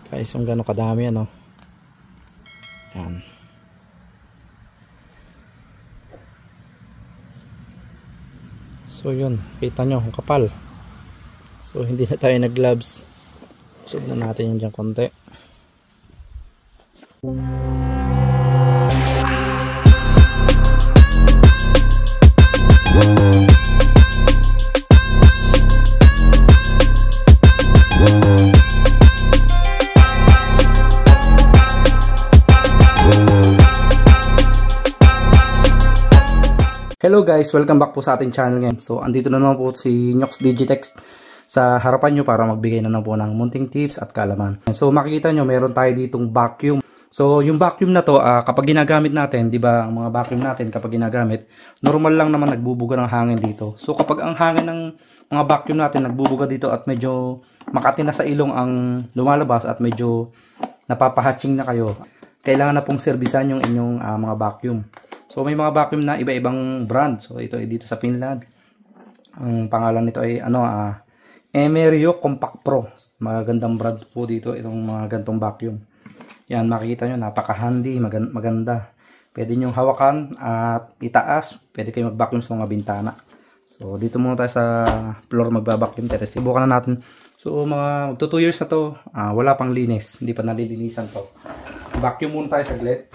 Guys, yung gano'ng kadami ano. Yan. So yun, kita nyo ang kapal. So hindi na tayo nag gloves. Sub na natin yung dyan konti. Hello guys, welcome back po sa ating channel ngayon. So andito na naman po si Nyox Digitex sa harapan nyo para magbigay na po ng munting tips at kaalaman. So makikita nyo meron tayo ditong vacuum. So yung vacuum na to kapag ginagamit natin, di ba ang mga vacuum natin kapag ginagamit, normal lang naman nagbubuga ng hangin dito. So kapag ang hangin ng mga vacuum natin nagbubuga dito at medyo makati na sa ilong ang lumalabas at medyo napapahatching na kayo, kailangan na pong servisan yung inyong mga vacuum. So may mga vacuum na iba-ibang brand. So ito ay dito sa Finland. Ang pangalan nito ay Emerio Compact Pro. Magandang brand po dito itong mga gantong vacuum. Yan, makikita nyo, napaka-handy, maganda. Pwede nyo hawakan at itaas. Pwede kayo mag-vacuum sa mga bintana. So dito muna tayo sa floor magba-vacuum. Subukan na natin. So mga 2 years na to, wala pang linis. Hindi pa nalilinisan to. Vacuum muna tayo saglit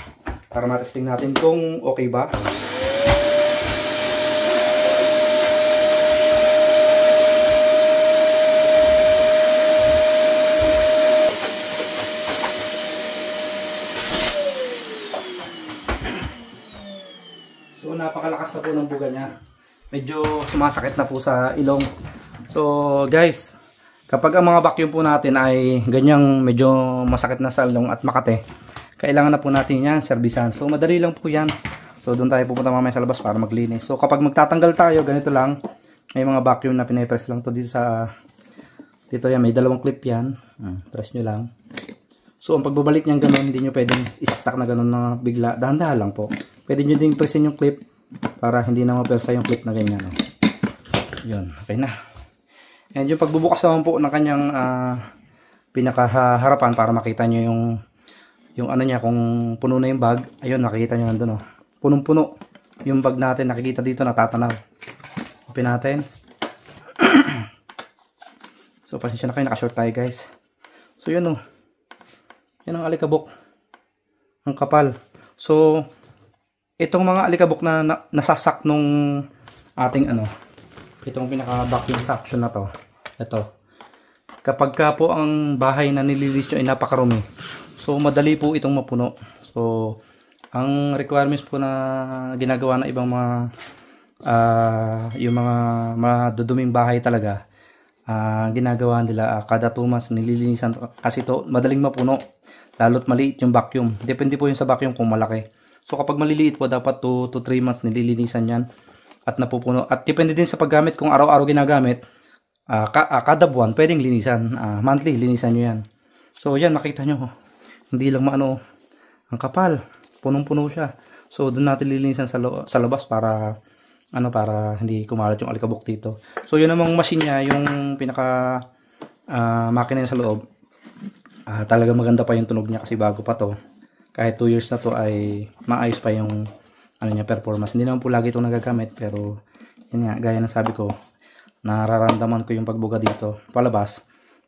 para matesting natin kung okay ba. So napakalakas na po ng buga niya. Medyo sumasakit na po sa ilong. So guys, kapag ang mga vacuum po natin ay ganyang medyo masakit na sa ilong at makate, kailangan na po natin yan servisan. So madali lang po yan. So doon tayo pupunta mamaya sa labas para maglinis. So kapag magtatanggal tayo, ganito lang. May mga vacuum na pinapress lang to dito sa dito yan, may dalawang clip yan. Press nyo lang. So ang pagbabalik niyan ganun, hindi nyo pwedeng isaksak na ganun na bigla. Dahan-dahan lang po. Pwede nyo din pressin yung clip para hindi na mapersa yung clip na ganyan. Yun, okay na. And yung pagbubukas naman po ng kanyang pinakaharapan para makita nyo yung ano niya, kung puno na yung bag. Ayun, nakikita nyo nandun, punong-puno yung bag natin. Nakikita dito, natatanaw. Open natin. So pasensya na kayo, nakashort tayo guys. So yun yan ang alikabok, ang kapal. So itong mga alikabok na nasasak nung ating itong pinaka vacuum suction na to, ito, kapag ka po ang bahay na nililis nyo ay napakarumi, so madali po itong mapuno. So ang requirements po na ginagawa ng ibang mga yung mga maduduming bahay talaga, ginagawa nila kada 2 months nililinisan kasi to madaling mapuno, lalo't maliit yung vacuum. Depende po yun sa vacuum kung malaki. So kapag maliliit po, dapat 2 to 3 months nililinisan yan at napupuno. At depende din sa paggamit, kung araw-araw ginagamit, kada buwan pwedeng linisan, monthly linisan nyo yan. So yan, makita nyo, hindi lang ang kapal, punong-puno siya. So doon natin lilinisan sa labas para para hindi kumalat yung alikabok dito. So yun namang machine niya, yung pinaka makina niya sa loob, talaga maganda pa yung tunog niya kasi bago pa to. Kahit 2 years na to ay maayos pa yung niya performance. Hindi naman po lagi itong nagagamit, pero yun nga, gaya ng sabi ko, nararamdaman ko yung pagbuga dito palabas,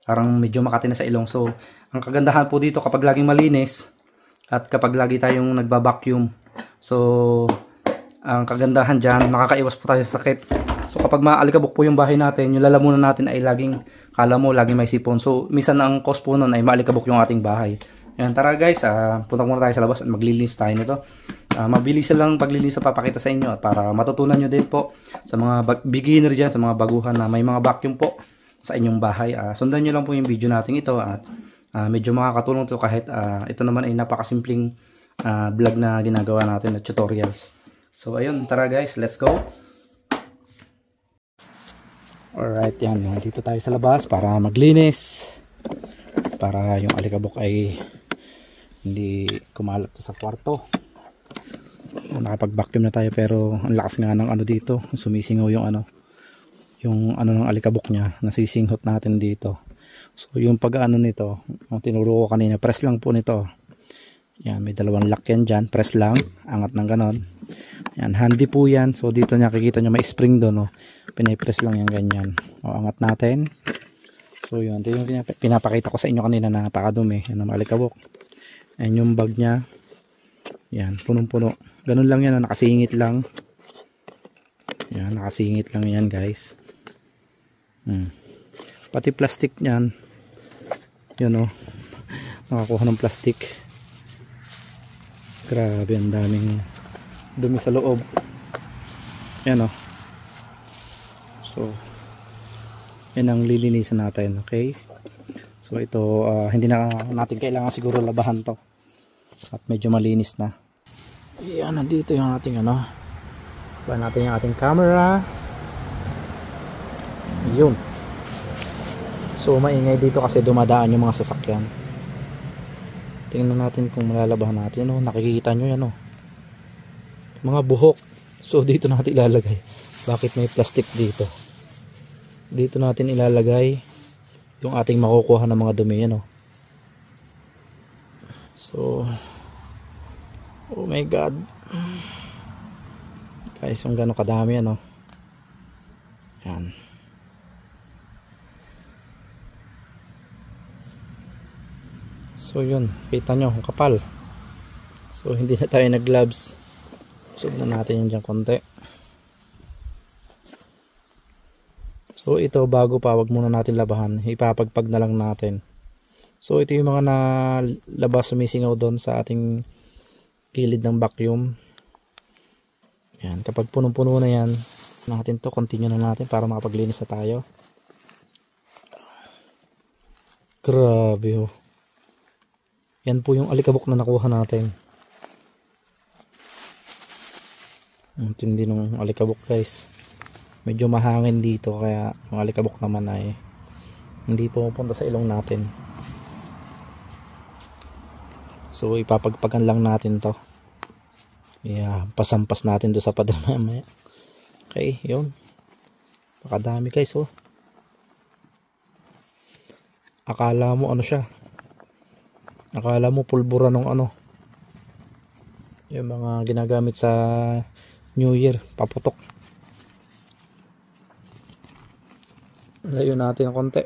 parang medyo makati na sa ilong. So ang kagandahan po dito, kapag laging malinis at kapag lagi tayong nagba-vacuum, so ang kagandahan dyan, makakaiwas po tayo sa sakit. So kapag maalikabok po yung bahay natin, yung lalamunan natin ay laging, kala mo laging may sipon. So minsan ang cause po nun ay maalikabok yung ating bahay. Yan, tara guys, punta muna tayo sa labas at maglilinis tayo nito. Mabilis lang paglilinis sa papakita sa inyo at para matutunan nyo din po sa mga beginner dyan, sa mga baguhan na may mga vacuum po sa inyong bahay. Sundan nyo lang po yung video natin ito at medyo makakatulong to kahit ito naman ay napakasimpleng vlog na ginagawa natin na tutorials. So ayun, tara guys, let's go. Alright, yan, dito tayo sa labas para maglinis, para yung alikabok ay hindi kumalat sa kwarto. Nakapag-vacuum na tayo pero ang lakas nga ng dito, sumisingaw yung ng alikabok niya, nasisinghot natin dito. So yung pag-ano nito, ang tinuro ko kanina, press lang po nito. Yan, may dalawang lock yan dyan, press lang, angat ng ganon. Yan, handy po yan. So dito nakikita nyo may spring doon, oh. Pinipress lang yan ganyan. O, angat natin. So yun, ito yung pinapakita ko sa inyo kanina na napakadumi. Yan ang alikabok. Yan yung bag nya. Yan, punong-puno. Ganun lang yan, nakasingit lang. Yan, nakasingit lang yan guys. Pati plastic nyan. Yun, oh. Nakakuha ng plastic. Grabe, ang daming dumi sa loob. Yan, oh. So yan ang lilinisan natin, okay? So ito, hindi na natin kailangan siguro labahan to. At medyo malinis na. Yan, nandito yung ating ano. Kuha natin yung ating camera. Yun. So maingay dito kasi dumadaan yung mga sasakyan. Tingnan natin kung malalabahan natin. Oh, nakikita nyo yan, oh. Mga buhok. So dito natin ilalagay. Bakit may plastic dito? Dito natin ilalagay yung ating makukuha ng mga dumi, yan, oh. So oh my god guys, yung gano'ng kadami, ano. Yan. So yun, kita nyo ang kapal. So hindi na tayo nag gloves. Sub na natin yun dyan konti. So ito, bago pa, wag muna natin labahan, ipapagpag na lang natin. So ito yung mga nalabas, sumisingaw doon sa ating gilid ng vacuum. Yan, kapag punong-puno na yan natin to, continue na natin para makapaglinis na tayo. Grabe, oh. Yan po yung alikabok na nakuha natin. Ang tindi ng alikabok guys. Medyo mahangin dito, kaya yung alikabok naman ay hindi pumupunta sa ilong natin. So ipapagpagan lang natin to. Yeah, pasampas natin do sa pader mamaya. Okay, yun. Pakadami guys, oh. Akala mo ano siya? Akala mo pulbura ng ano? Yung mga ginagamit sa New Year, paputok. Layo natin ng konti.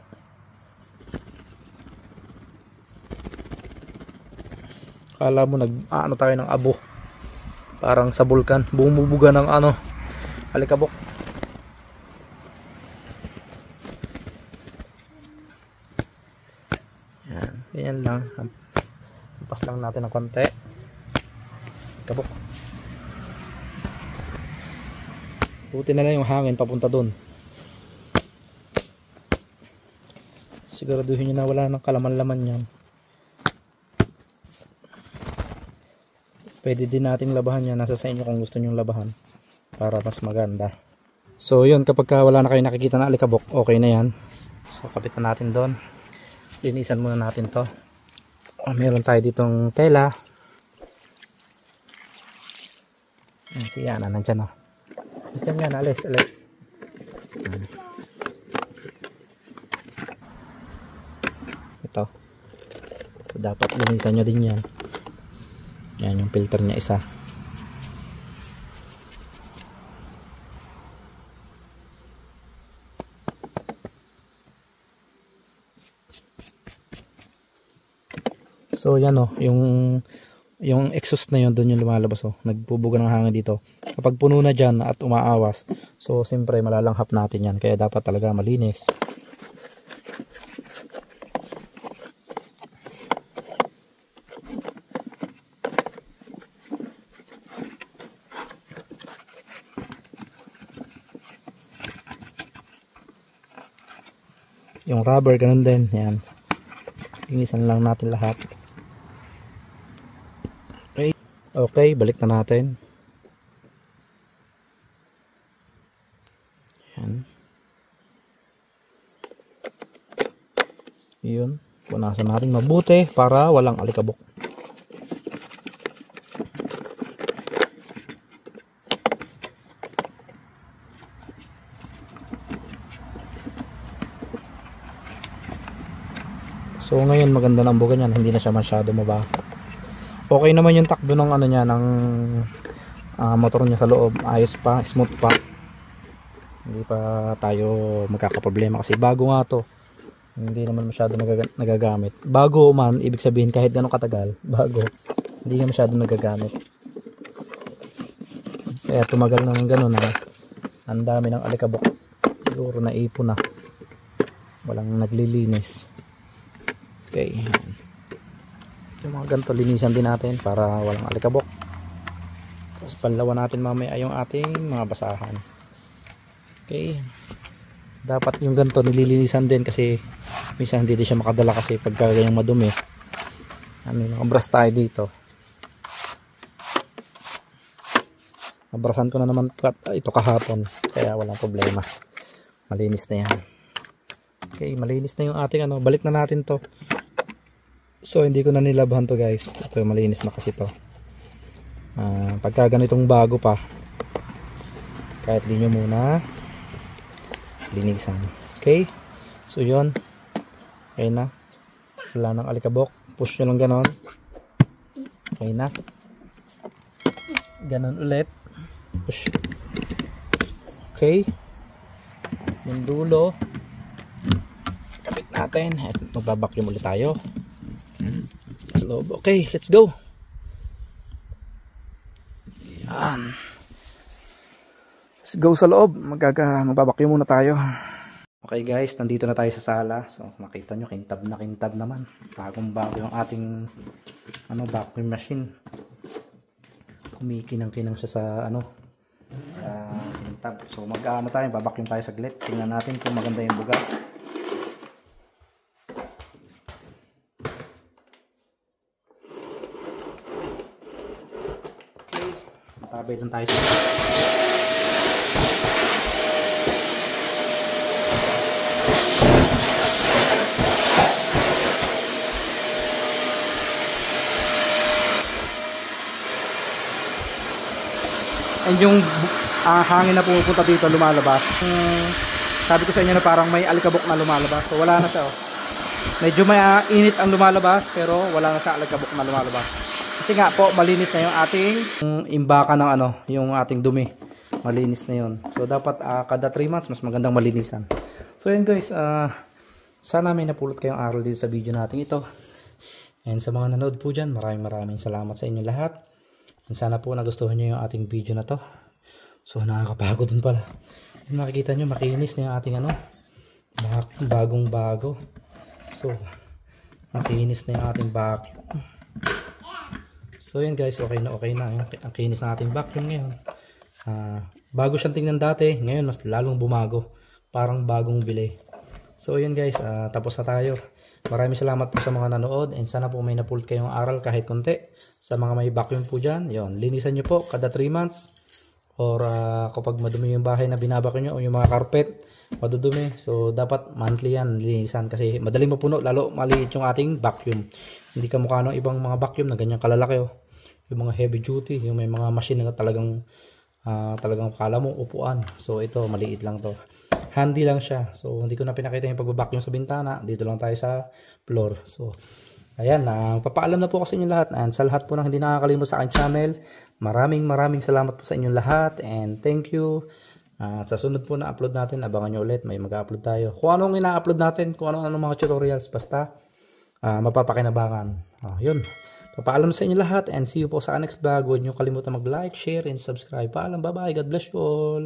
Akala mo ano tayo ng abo. Parang sa bulkan, bumubuga ng ano, alikabok. Yan, yan lang. Pas lang natin ng konti. Alikabok. Buti na lang yung hangin papunta doon. Siguraduhin nyo na wala ng kalaman-laman yan. Pwede din nating labahan yan. Nasa sa inyo kung gusto nyo labahan para mas maganda. So yun, kapag wala na kayo nakikita na alikabok, okay na yan. So kapit na natin doon. Linisan muna natin to. Meron tayo ditong tela. Yan, si Yana nandyan, oh. Dyan yan, alis. Ito. So, dapat linisan nyo din yan. Yan yung filter niya isa. So yan, oh, yung exhaust na yun, doon yung lumalabas, oh. Nagbubuga ng hangin dito. Kapag puno na dyan at umaawas, so siyempre malalanghap natin yan. Kaya dapat talaga malinis. Yung rubber, ganun din. Yan. Linisan lang natin lahat. Okay. Okay, balik na natin. Yan. Yun. Punasan natin mabuti para walang alikabok. ngayon maganda na ang buga niyan, hindi na siya masyado mabaho. Okay naman yung takbo ng ano niya, ng motor niya sa loob. Ayos pa, smooth pa. Hindi pa tayo magkakaproblema kasi bago nga to. Hindi naman masyado nagagamit. Bago man, ibig sabihin kahit ganun katagal, bago, hindi nga masyado nagagamit. Kaya tumagal ng ganun na ang dami ng alikabok. Siguro naipon na. Walang naglilinis. Okay. Yung mga ganito, linisan din natin para walang alikabok. Tapos panlawan natin mamaya yung ating mga basahan. Okay. Dapat yung ganito nililinisan din kasi minsan hindi siya makadala kasi pagka ganyang madumi. May mga brush tayo dito. Nabrasan ko na naman ito kahapon kaya walang problema. Malinis na yan. Okay, malinis na yung ating ano. Balik na natin to. So hindi ko na nilabhan to guys. Ito malinis na kasi to. Pagka ganitong bago pa, kahit di nyo muna linisan. Okay, so yun, okay na, wala nang alikabok. Push nyo lang ganon. Okay na, ganon ulit, push. Okay, yung dulo kapit natin at magbabacuum ulit tayo sa loob. Okay, let's go. Yan. Let's go sa loob. Magbabacuum muna tayo. Okay guys, nandito na tayo sa sala. So makita nyo, kintab naman. Bagong bago yung ating vacuum machine. Kumikinang-kinang siya sa kintab. So tayo, babacuum tayo saglit. Tingnan natin kung maganda yung buga. Matabay lang tayo sa and yung hangin na pumupunta dito lumalabas. Sabi ko sa inyo na parang may alikabok na lumalabas. So wala na siya oh. Medyo may init ang lumalabas pero wala na siya alikabok na lumalabas. Kasi nga po malinis na yung ating imbaka ng yung ating dumi. Malinis na yun. So dapat kada 3 months mas magandang malinisan. So yun guys, sana may napulot kayong aral dito sa video natin ito. And sa mga nanood po dyan, maraming salamat sa inyo lahat. And sana po nagustuhan nyo yung ating video na to. So nakakapagod din pala. Yung makikita nyo makinis na yung ating bagong bago. So makinis na yung ating vacuum. So yun guys, okay na. Ang kinis na ating vacuum ngayon. Bago siyang tingnan dati, ngayon mas lalong bumago. Parang bagong bili. So yun guys, tapos na tayo. Maraming salamat po sa mga nanood and sana po may napulot kayong aral kahit konti. Sa mga may vacuum po dyan, yun, linisan nyo po kada 3 months. Or kapag madumi yung bahay na binabacuum nyo o yung mga carpet, madudumi. So dapat monthly yan, linisan kasi madaling mapuno, lalo maliit yung ating vacuum. Hindi ka mukha ng ibang mga vacuum na ganyan kalalaki oh. Yung mga heavy duty, yung may mga machine na talagang kala mo upuan. So ito maliit lang to. Handy lang siya. So hindi ko na pinakita yung pagbabacuum sa bintana. Dito lang tayo sa floor. So ayan, papaalam na po ako sa inyo lahat. And sa lahat po ng hindi nakakalimot sa aking channel, maraming salamat po sa inyong lahat. And thank you. At sa sunod po na upload natin, abangan nyo ulit. May mag-upload tayo. Kung anong ina-upload natin, kung anong mga tutorials, basta mapapakinabangan. Yun. Papaalam sa inyo lahat and see you po sa next vlog. Huwag nyo kalimutan mag-like, share, and subscribe. Paalam, bye-bye. God bless you all.